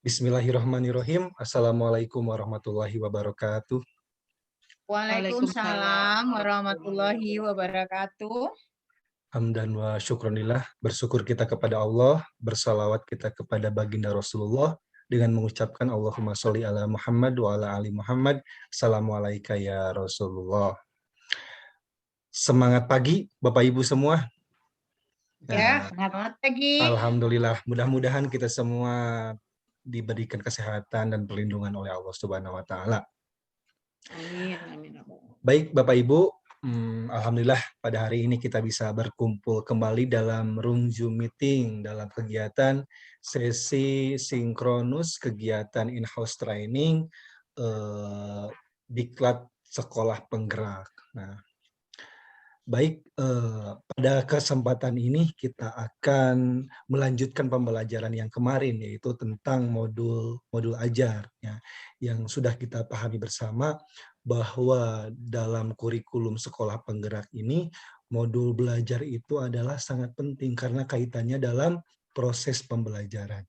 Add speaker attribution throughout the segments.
Speaker 1: Bismillahirrahmanirrahim. Assalamualaikum warahmatullahi wabarakatuh.
Speaker 2: Waalaikumsalam warahmatullahi wabarakatuh.
Speaker 1: Hamdan wa syukronillah. Bersyukur kita kepada Allah, bersalawat kita kepada baginda Rasulullah dengan mengucapkan Allahumma sholli ala Muhammad wa ala ali Muhammad. Assalamualaikum ya Rasulullah. Semangat pagi Bapak Ibu semua.
Speaker 2: Ya, selamat pagi.
Speaker 1: Alhamdulillah, mudah-mudahan kita semua diberikan kesehatan dan perlindungan oleh Allah Subhanahu wa taala.
Speaker 2: Amin, amin.
Speaker 1: Baik Bapak Ibu, alhamdulillah pada hari ini kita bisa berkumpul kembali dalam room Zoom meeting dalam kegiatan sesi sinkronus kegiatan in-house training Diklat Sekolah Penggerak. Nah, baik, pada kesempatan ini kita akan melanjutkan pembelajaran yang kemarin, yaitu tentang modul ajar, ya, yang sudah kita pahami bersama bahwa dalam kurikulum sekolah penggerak ini, modul belajar itu adalah sangat penting karena kaitannya dalam proses pembelajaran.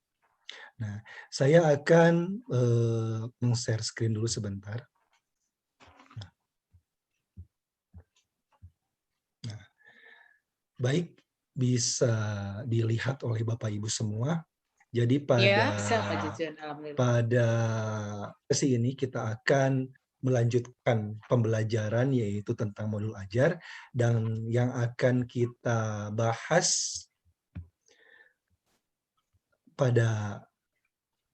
Speaker 1: Nah, saya akan meng-share screen dulu sebentar. Baik, bisa dilihat oleh Bapak Ibu semua. Jadi pada sesi ini kita akan melanjutkan pembelajaran yaitu tentang modul ajar, dan yang akan kita bahas pada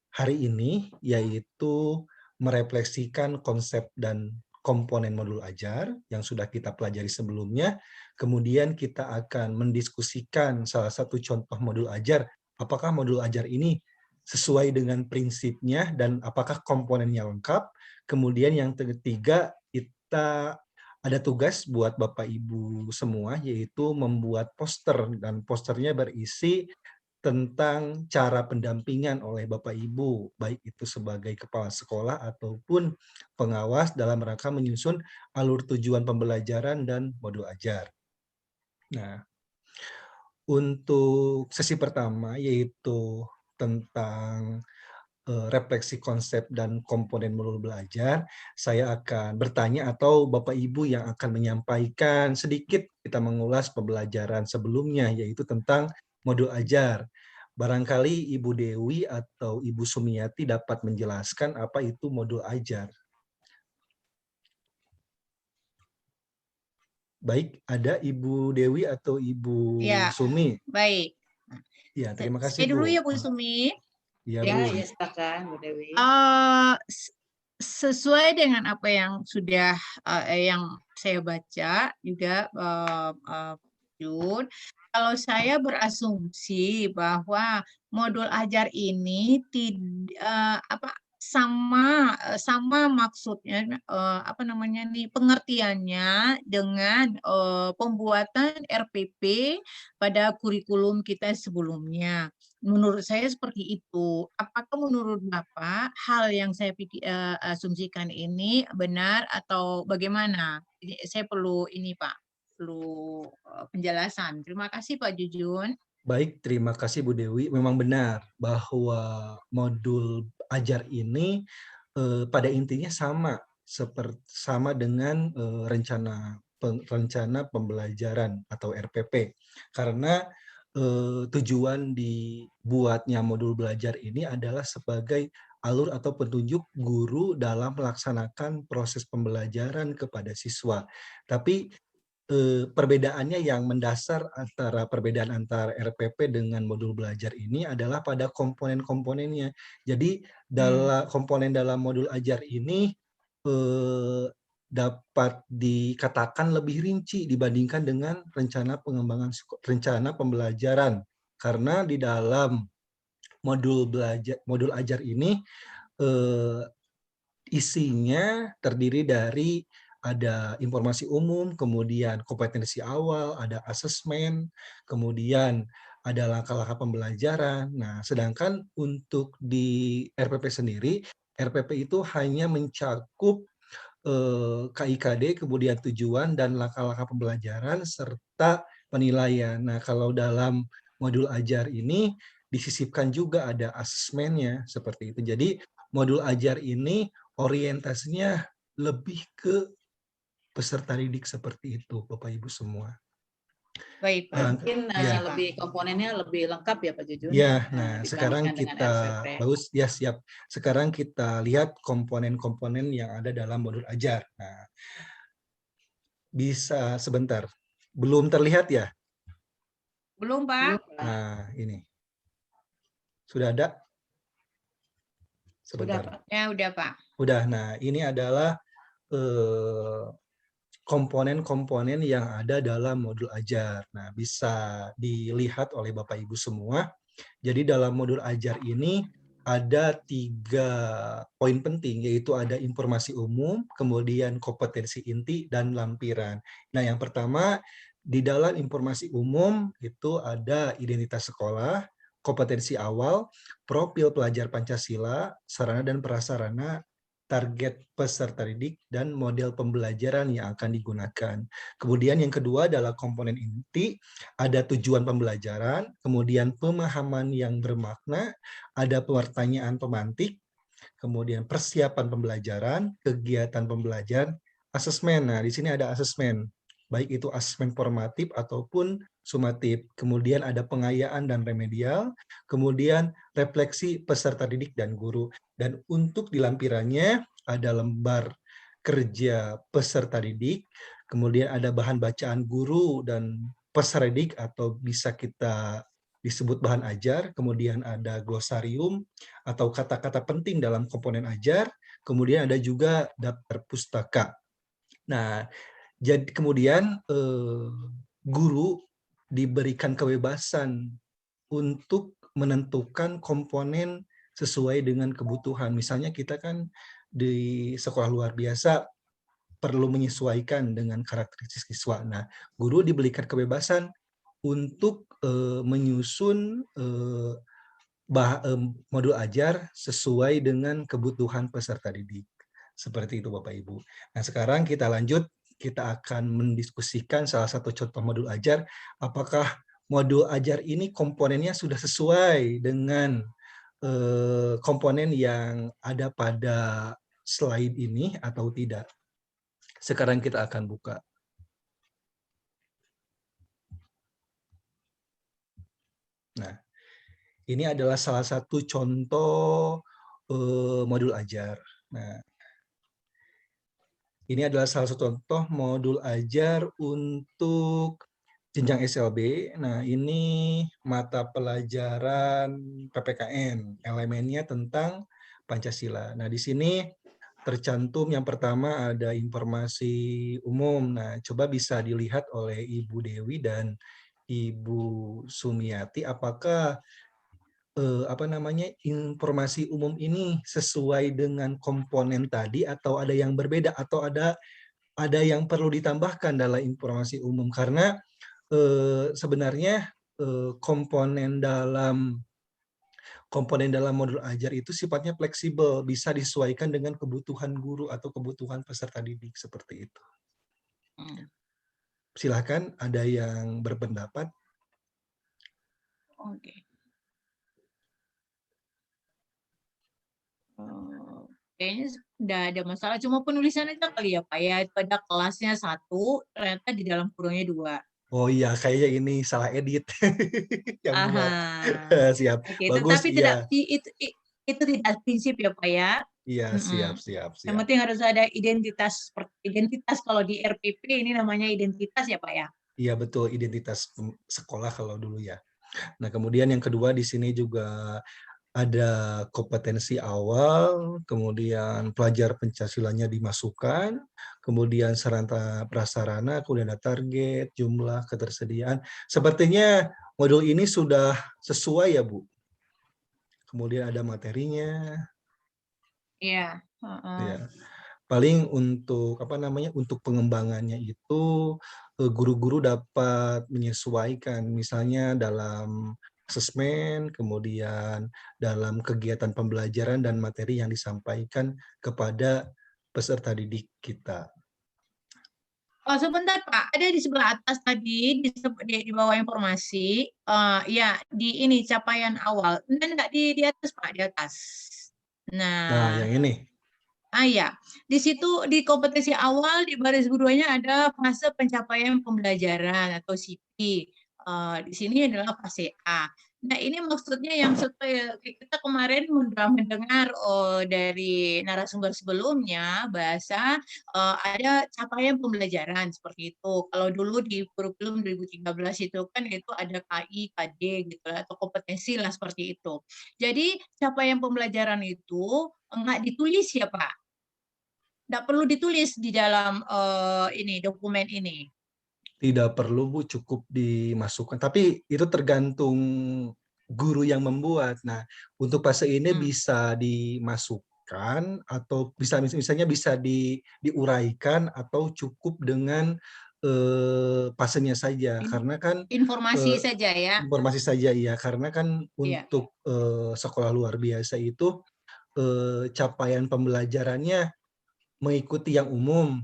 Speaker 1: hari ini yaitu merefleksikan konsep dan komponen modul ajar yang sudah kita pelajari sebelumnya. Kemudian kita akan mendiskusikan salah satu contoh modul ajar. Apakah modul ajar ini sesuai dengan prinsipnya dan apakah komponennya lengkap. Kemudian yang ketiga, kita ada tugas buat Bapak Ibu semua, yaitu membuat poster, dan posternya berisi tentang cara pendampingan oleh Bapak Ibu, baik itu sebagai kepala sekolah ataupun pengawas dalam rangka menyusun alur tujuan pembelajaran dan modul ajar. Nah, untuk sesi pertama yaitu tentang refleksi konsep dan komponen modul belajar, saya akan bertanya atau Bapak Ibu yang akan menyampaikan sedikit, kita mengulas pembelajaran sebelumnya yaitu tentang modul ajar. Barangkali Ibu Dewi atau Ibu Sumiati dapat menjelaskan apa itu modul ajar. Baik, ada Ibu Dewi atau Ibu Sumi?
Speaker 2: Baik.
Speaker 1: Ya, terima kasih
Speaker 2: Saya dulu
Speaker 1: Bu.
Speaker 2: ya Bu Sumi.
Speaker 1: Ya, Bu.
Speaker 2: Ya, silakan Bu Dewi. Sesuai dengan apa yang sudah yang saya baca juga Jun, kalau saya berasumsi bahwa modul ajar ini sama maksudnya pengertiannya dengan pembuatan RPP pada kurikulum kita sebelumnya. Menurut saya seperti itu. Apakah menurut Bapak hal yang saya asumsikan ini benar atau bagaimana? Saya perlu penjelasan. Terima kasih Pak Jujun.
Speaker 1: Baik, terima kasih Bu Dewi. Memang benar bahwa modul ajar ini pada intinya sama dengan rencana pembelajaran atau RPP. Karena tujuan dibuatnya modul belajar ini adalah sebagai alur atau petunjuk guru dalam melaksanakan proses pembelajaran kepada siswa. Tapi perbedaannya yang mendasar perbedaan antara RPP dengan modul belajar ini adalah pada komponen-komponennya. Jadi komponen dalam modul ajar ini dapat dikatakan lebih rinci dibandingkan dengan rencana pembelajaran, karena di dalam modul ajar ini isinya terdiri dari ada informasi umum, kemudian kompetensi awal, ada asesmen, kemudian ada langkah-langkah pembelajaran. Nah, sedangkan untuk di RPP sendiri, RPP itu hanya mencakup KIKD, kemudian tujuan dan langkah-langkah pembelajaran serta penilaian. Nah, kalau dalam modul ajar ini disisipkan juga ada asesmennya seperti itu. Jadi modul ajar ini orientasinya lebih ke peserta didik seperti itu, Bapak Ibu semua.
Speaker 2: Baik, Pak.
Speaker 3: Mungkin
Speaker 1: Ya,
Speaker 3: lebih komponennya lebih lengkap ya Pak Jujun
Speaker 1: ya. Nah sekarang
Speaker 3: dibandingkan dengan
Speaker 1: kita
Speaker 3: RPP.
Speaker 1: bagus ya, siap. Sekarang kita lihat komponen-komponen yang ada dalam modul ajar. Nah, bisa sebentar. Belum terlihat ya?
Speaker 2: Belum, Pak?
Speaker 1: Nah, ini. Sudah ada?
Speaker 3: Sudah,
Speaker 1: Sebentar.
Speaker 3: Pak.
Speaker 2: Ya, udah, Pak.
Speaker 1: Udah. Nah, ini adalah komponen-komponen yang ada dalam modul ajar. Nah, bisa dilihat oleh Bapak Ibu semua. Jadi dalam modul ajar ini ada 3 poin penting, yaitu ada informasi umum, kemudian kompetensi inti, dan lampiran. Nah, yang pertama, di dalam informasi umum itu ada identitas sekolah, kompetensi awal, profil pelajar Pancasila, sarana dan prasarana, target peserta didik, dan model pembelajaran yang akan digunakan. Kemudian yang kedua adalah komponen inti, ada tujuan pembelajaran, kemudian pemahaman yang bermakna, ada pertanyaan pemantik, kemudian persiapan pembelajaran, kegiatan pembelajaran, asesmen. Nah, di sini ada asesmen, baik itu asesmen formatif ataupun sumatif. Kemudian ada pengayaan dan remedial, kemudian refleksi peserta didik dan guru. Dan untuk di lampirannya ada lembar kerja peserta didik, kemudian ada bahan bacaan guru dan peserta didik atau bisa kita disebut bahan ajar, kemudian ada glosarium atau kata-kata penting dalam komponen ajar, kemudian ada juga daftar pustaka. Nah, jadi kemudian guru diberikan kebebasan untuk menentukan komponen sesuai dengan kebutuhan. Misalnya kita kan di sekolah luar biasa perlu menyesuaikan dengan karakteristik siswa. Nah, guru diberikan kebebasan untuk menyusun modul ajar sesuai dengan kebutuhan peserta didik. Seperti itu Bapak Ibu. Nah sekarang kita lanjut, kita akan mendiskusikan salah satu contoh modul ajar, apakah modul ajar ini komponennya sudah sesuai dengan komponen yang ada pada slide ini atau tidak. Sekarang kita akan buka. Nah, ini adalah salah satu contoh modul ajar. Nah, ini adalah salah satu contoh modul ajar untuk jenjang SLB. Nah, ini mata pelajaran PPKN, elemennya tentang Pancasila. Nah, di sini tercantum yang pertama ada informasi umum. Nah, coba bisa dilihat oleh Ibu Dewi dan Ibu Sumiati apakah informasi umum ini sesuai dengan komponen tadi atau ada yang berbeda atau ada yang perlu ditambahkan dalam informasi umum karena sebenarnya komponen dalam modul ajar itu sifatnya fleksibel, bisa disesuaikan dengan kebutuhan guru atau kebutuhan peserta didik seperti itu. Silakan ada yang berpendapat.
Speaker 2: Oke. Kayaknya udah ada masalah, cuma penulisan aja kali ya Pak ya, pada kelasnya 1, ternyata di dalam kurungnya 2.
Speaker 1: Oh iya, kayaknya ini salah edit yang buat.
Speaker 2: Aha.
Speaker 1: Siap,
Speaker 2: Oke,
Speaker 1: bagus
Speaker 2: tetapi
Speaker 1: ya.
Speaker 2: itu tidak prinsip ya Pak ya.
Speaker 1: Iya, siap.
Speaker 2: Yang penting harus ada identitas kalau di RPP ini namanya identitas ya Pak ya.
Speaker 1: Iya betul, identitas sekolah kalau dulu ya. Nah, kemudian yang kedua di sini juga ada kompetensi awal, kemudian pelajar Pancasilanya dimasukkan, kemudian sarana prasarana, kemudian ada target, jumlah, ketersediaan. Sepertinya modul ini sudah sesuai ya, Bu. Kemudian ada materinya.
Speaker 2: Iya.
Speaker 1: Ya. Paling untuk untuk pengembangannya itu guru-guru dapat menyesuaikan misalnya dalam asesmen, kemudian dalam kegiatan pembelajaran dan materi yang disampaikan kepada peserta didik kita.
Speaker 2: Oh, sebentar Pak, ada di sebelah atas tadi di bawah informasi, ya di ini capaian awal. Enggak di atas Pak, di atas.
Speaker 1: Nah,
Speaker 2: Nah,
Speaker 1: yang ini.
Speaker 2: ya, di situ di kompetensi awal di baris keduanya ada fase pencapaian pembelajaran atau CP. Di sini adalah fase A. Nah, ini maksudnya yang setelah kita kemarin sudah mendengar dari narasumber sebelumnya bahasa ada capaian pembelajaran seperti itu. Kalau dulu di kurikulum 2013 itu kan itu ada KI, KD gitu atau kompetensi lah seperti itu. Jadi capaian pembelajaran itu enggak ditulis ya Pak. Enggak perlu ditulis di dalam ini dokumen ini.
Speaker 1: Tidak perlu Bu, cukup dimasukkan. Tapi itu tergantung guru yang membuat. Nah, untuk fase ini bisa dimasukkan atau misalnya bisa diuraikan atau cukup dengan fasenya saja. Karena kan
Speaker 2: Informasi saja ya.
Speaker 1: informasi saja ya. Karena kan
Speaker 2: Iya.
Speaker 1: untuk sekolah luar biasa itu capaian pembelajarannya mengikuti yang umum.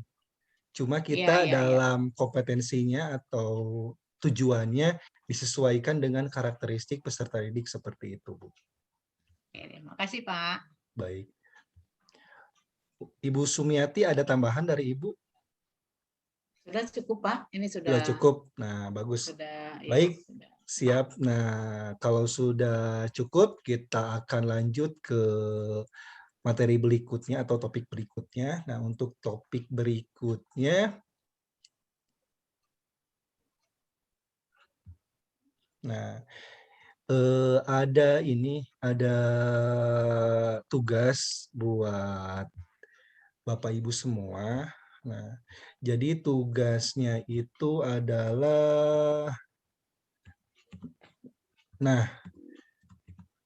Speaker 1: Cuma kita
Speaker 2: Iya.
Speaker 1: dalam kompetensinya atau tujuannya disesuaikan dengan karakteristik peserta didik seperti itu, Bu.
Speaker 2: Oke, terima kasih, Pak.
Speaker 1: Baik. Ibu Sumiati ada tambahan dari Ibu?
Speaker 3: Sudah cukup, Pak. Ini
Speaker 1: Sudah
Speaker 3: sudah
Speaker 1: cukup. Nah, bagus.
Speaker 3: sudah
Speaker 1: Baik,
Speaker 3: sudah.
Speaker 1: siap. Nah, kalau sudah cukup, kita akan lanjut ke materi berikutnya atau topik berikutnya. Nah, untuk topik berikutnya, ada tugas buat Bapak Ibu semua. Nah, jadi tugasnya itu adalah,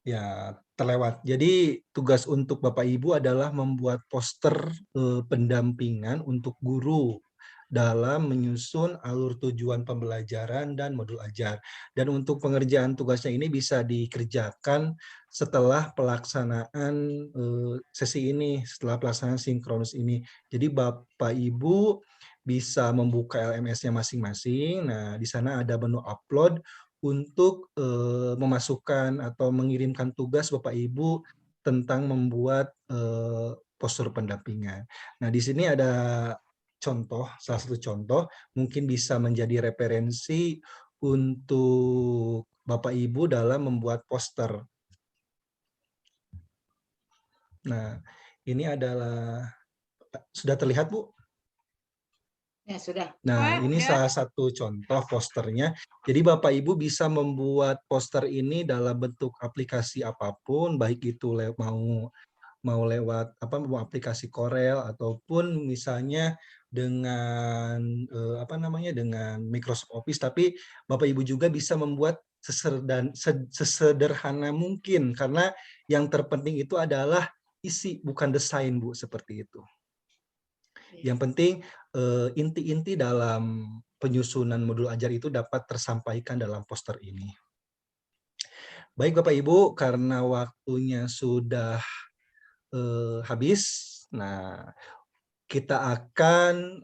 Speaker 1: ya terlewat. Jadi tugas untuk Bapak Ibu adalah membuat poster pendampingan untuk guru dalam menyusun alur tujuan pembelajaran dan modul ajar. Dan untuk pengerjaan tugasnya ini bisa dikerjakan setelah pelaksanaan sesi ini, setelah pelaksanaan sinkronus ini. Jadi Bapak Ibu bisa membuka LMS-nya masing-masing. Nah, di sana ada menu upload untuk memasukkan atau mengirimkan tugas Bapak Ibu tentang membuat poster pendampingan. Nah, di sini ada salah satu contoh, mungkin bisa menjadi referensi untuk Bapak Ibu dalam membuat poster. Nah, ini adalah, sudah terlihat Bu?
Speaker 3: Ya, sudah.
Speaker 1: Nah, ini salah satu contoh posternya. Jadi Bapak Ibu bisa membuat poster ini dalam bentuk aplikasi apapun, baik itu mau lewat mau aplikasi Corel ataupun misalnya dengan dengan Microsoft Office, tapi Bapak Ibu juga bisa membuat sesederhana mungkin karena yang terpenting itu adalah isi bukan desain Bu, seperti itu. Yang penting inti-inti dalam penyusunan modul ajar itu dapat tersampaikan dalam poster ini. Baik Bapak Ibu, karena waktunya sudah habis, nah kita akan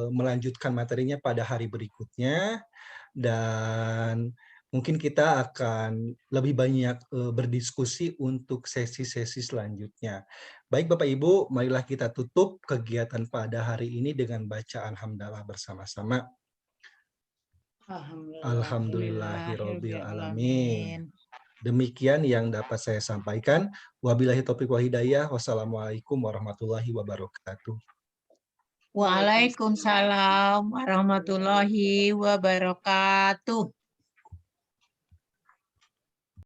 Speaker 1: melanjutkan materinya pada hari berikutnya dan mungkin kita akan lebih banyak berdiskusi untuk sesi-sesi selanjutnya. Baik Bapak Ibu, marilah kita tutup kegiatan pada hari ini dengan bacaan hamdalah bersama-sama. Alhamdulillahirabbil alamin. Demikian yang dapat saya sampaikan. Wabillahi taufiq wal hidayah. Wassalamualaikum warahmatullahi wabarakatuh.
Speaker 2: Waalaikumsalam warahmatullahi wabarakatuh.